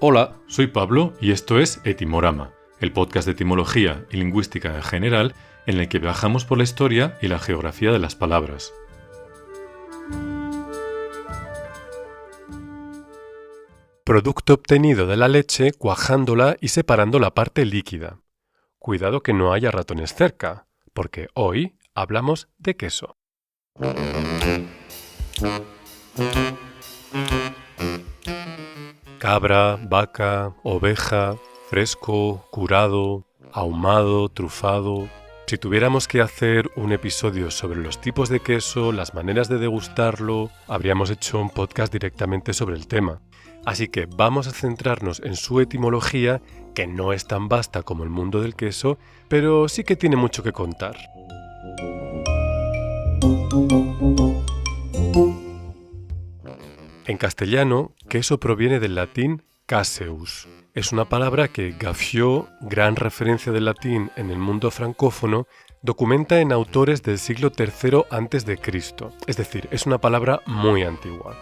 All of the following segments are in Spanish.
Hola, soy Pablo y esto es Etimorama, el podcast de etimología y lingüística en general en el que viajamos por la historia y la geografía de las palabras. Producto obtenido de la leche cuajándola y separando la parte líquida. Cuidado que no haya ratones cerca, porque hoy hablamos de queso. Cabra, vaca, oveja, fresco, curado, ahumado, trufado. Si tuviéramos que hacer un episodio sobre los tipos de queso, las maneras de degustarlo, habríamos hecho un podcast directamente sobre el tema. Así que vamos a centrarnos en su etimología, que no es tan vasta como el mundo del queso, pero sí que tiene mucho que contar. En castellano, queso proviene del latín caseus. Es una palabra que Gaffiot, gran referencia del latín en el mundo francófono, documenta en autores del siglo III a.C., es decir, es una palabra muy antigua.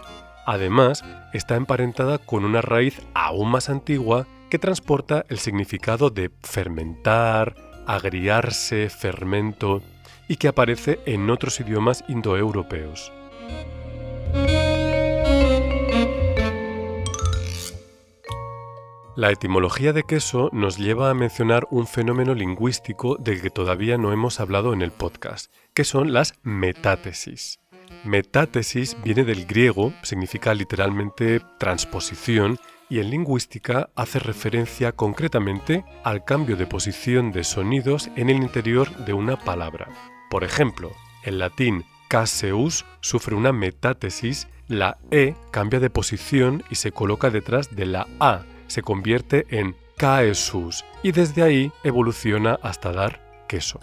Además, está emparentada con una raíz aún más antigua que transporta el significado de fermentar, agriarse, fermento, y que aparece en otros idiomas indoeuropeos. La etimología de queso nos lleva a mencionar un fenómeno lingüístico del que todavía no hemos hablado en el podcast, que son las metátesis. Metátesis viene del griego, significa literalmente transposición, y en lingüística hace referencia concretamente al cambio de posición de sonidos en el interior de una palabra. Por ejemplo, en latín caseus sufre una metátesis, la E cambia de posición y se coloca detrás de la A, se convierte en caesus y desde ahí evoluciona hasta dar queso.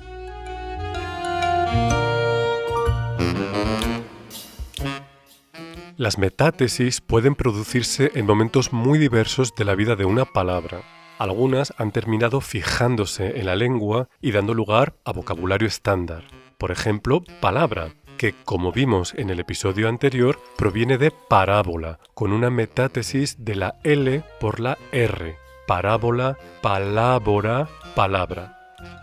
Las metátesis pueden producirse en momentos muy diversos de la vida de una palabra. Algunas han terminado fijándose en la lengua y dando lugar a vocabulario estándar. Por ejemplo, palabra, que, como vimos en el episodio anterior, proviene de parábola, con una metátesis de la L por la R. Parábola, palábora, palabra.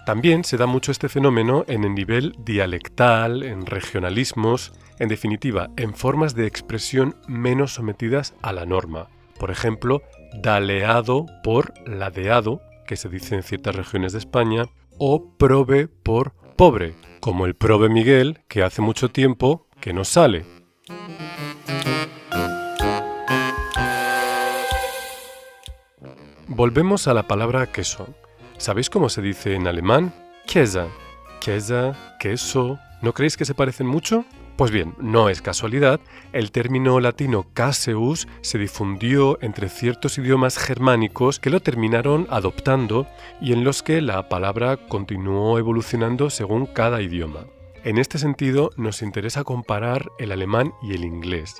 También se da mucho este fenómeno en el nivel dialectal, en regionalismos, en definitiva, en formas de expresión menos sometidas a la norma. Por ejemplo, daleado por ladeado, que se dice en ciertas regiones de España, o prove por pobre, como el prove Miguel, que hace mucho tiempo que no sale. Volvemos a la palabra queso. ¿Sabéis cómo se dice en alemán? Käse. Käse, queso. ¿No creéis que se parecen mucho? Pues bien, no es casualidad, el término latino caseus se difundió entre ciertos idiomas germánicos que lo terminaron adoptando y en los que la palabra continuó evolucionando según cada idioma. En este sentido, nos interesa comparar el alemán y el inglés.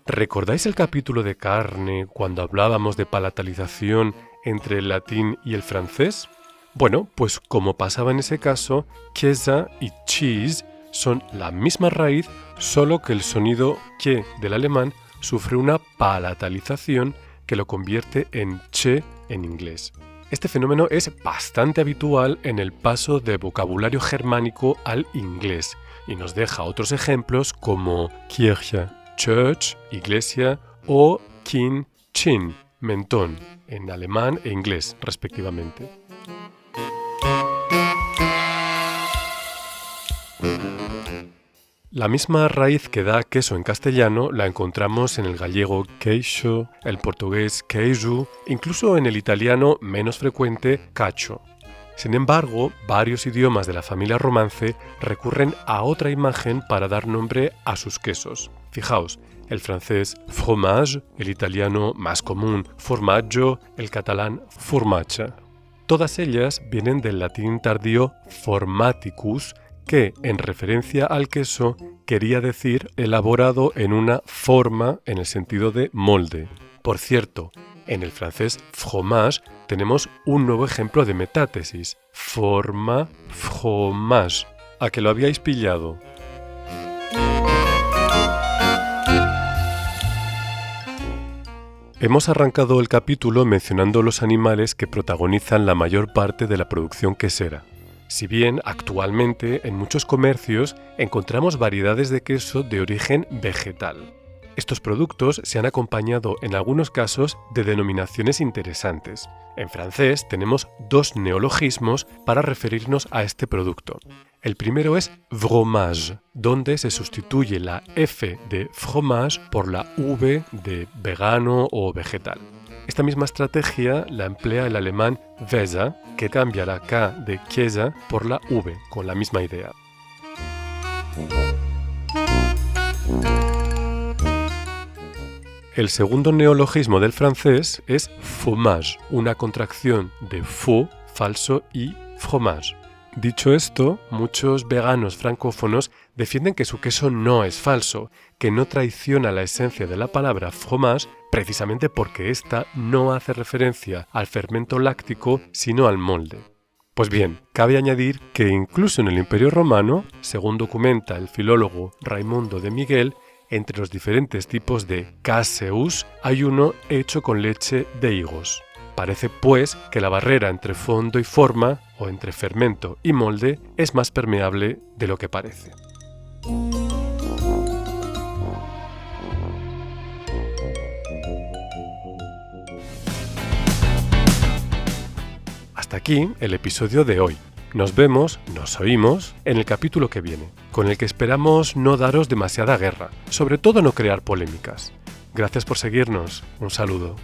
¿Recordáis el capítulo de carne cuando hablábamos de palatalización entre el latín y el francés? Bueno, pues como pasaba en ese caso, Käse y cheese son la misma raíz, solo que el sonido que del alemán sufre una palatalización que lo convierte en che en inglés. Este fenómeno es bastante habitual en el paso de vocabulario germánico al inglés y nos deja otros ejemplos como Kirche, church, iglesia, o Kinn, chin, mentón, en alemán e inglés, respectivamente. La misma raíz que da queso en castellano la encontramos en el gallego queixo, el portugués queijo, incluso en el italiano menos frecuente cacio. Sin embargo, varios idiomas de la familia romance recurren a otra imagen para dar nombre a sus quesos. Fijaos, el francés fromage, el italiano más común formaggio, el catalán formaggio. Todas ellas vienen del latín tardío formaticus, que, en referencia al queso, quería decir elaborado en una forma en el sentido de molde. Por cierto, en el francés fromage tenemos un nuevo ejemplo de metátesis, forma fromage. ¿A que lo habíais pillado? Hemos arrancado el capítulo mencionando los animales que protagonizan la mayor parte de la producción quesera. Si bien actualmente en muchos comercios encontramos variedades de queso de origen vegetal. Estos productos se han acompañado en algunos casos de denominaciones interesantes. En francés tenemos dos neologismos para referirnos a este producto. El primero es fromage, donde se sustituye la F de fromage por la V de vegano o vegetal. Esta misma estrategia la emplea el alemán Weser, que cambia la K de Käse por la V, con la misma idea. El segundo neologismo del francés es fromage, una contracción de faux, falso, y fromage. Dicho esto, muchos veganos francófonos defienden que su queso no es falso, que no traiciona la esencia de la palabra fromage precisamente porque ésta no hace referencia al fermento láctico, sino al molde. Pues bien, cabe añadir que incluso en el Imperio Romano, según documenta el filólogo Raimundo de Miguel, entre los diferentes tipos de caseus hay uno hecho con leche de higos. Parece, pues, que la barrera entre fondo y forma, o entre fermento y molde, es más permeable de lo que parece. Hasta aquí el episodio de hoy. Nos oímos en el capítulo que viene, con el que esperamos no daros demasiada guerra, sobre todo no crear polémicas. Gracias por seguirnos. Un saludo.